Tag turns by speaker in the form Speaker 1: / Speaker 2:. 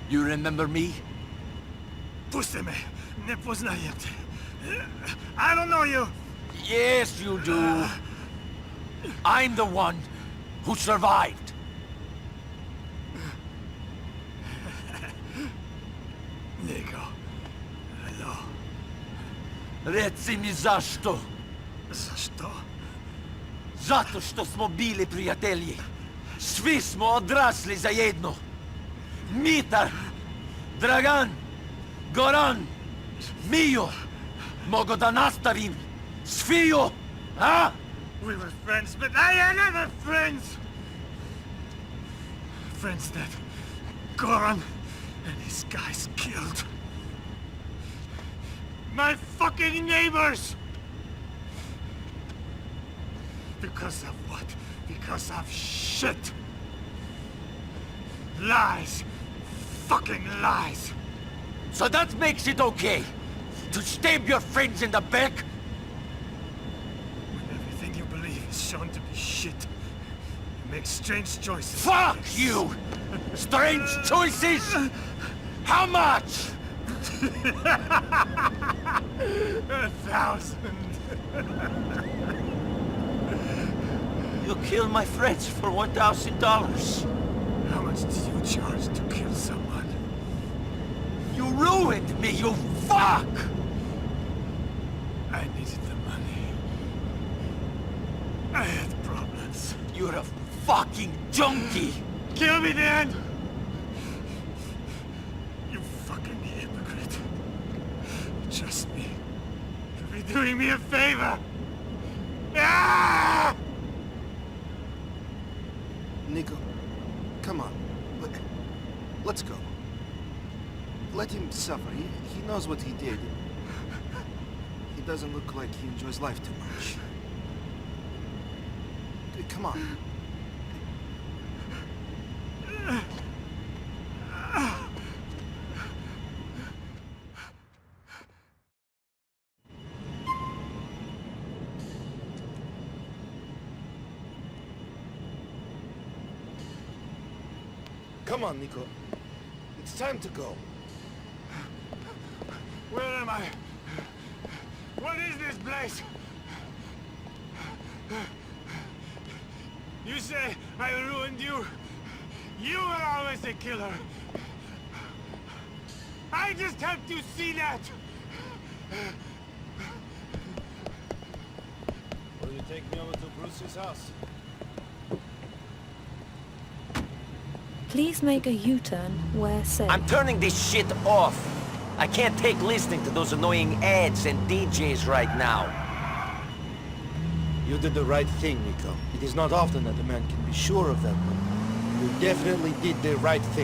Speaker 1: You remember me?
Speaker 2: Pusti me, ne poznajem te. I don't know you.
Speaker 1: Yes, you do. I'm the one who survived.
Speaker 2: Niko, hello.
Speaker 1: Reci mi zašto?
Speaker 2: Zašto?
Speaker 1: Zato što smo bili prijatelji. Svi smo odrasli zajedno. Mitar, Dragan, Goran, Mio. Mogu da nastavim. Sviju, a?
Speaker 2: We were friends, but I am never friends! Friends that Goran and his guys killed. My fucking neighbors! Because of what? Because of shit! Lies! Fucking lies!
Speaker 1: So that makes it okay to stab your friends in the back?
Speaker 2: When everything you believe is shown to be shit, you make strange choices.
Speaker 1: Fuck you! Strange choices? How much?
Speaker 2: 1,000.
Speaker 1: You kill my friends for $1,000.
Speaker 2: How much do you charge to kill someone?
Speaker 1: You ruined me, you fuck!
Speaker 2: I needed the money. I had problems.
Speaker 1: You're a fucking junkie!
Speaker 2: Kill me then! You fucking hypocrite. Trust me. You'll be doing me a favor. Ah!
Speaker 3: Niko, come on. Let's go. Let him suffer. He knows what he did. He doesn't look like he enjoys life too much. Come on. Come on, Niko. It's time to go.
Speaker 2: Where am I? What is this place? You say I ruined you? You were always a killer. I just have to see that.
Speaker 4: Will you take me over to Bruce's house?
Speaker 5: Please make a U-turn where safe.
Speaker 1: I'm turning this shit off. I can't take listening to those annoying ads and DJs right now.
Speaker 3: You did the right thing, Niko. It is not often that a man can be sure of that, but you definitely did the right thing.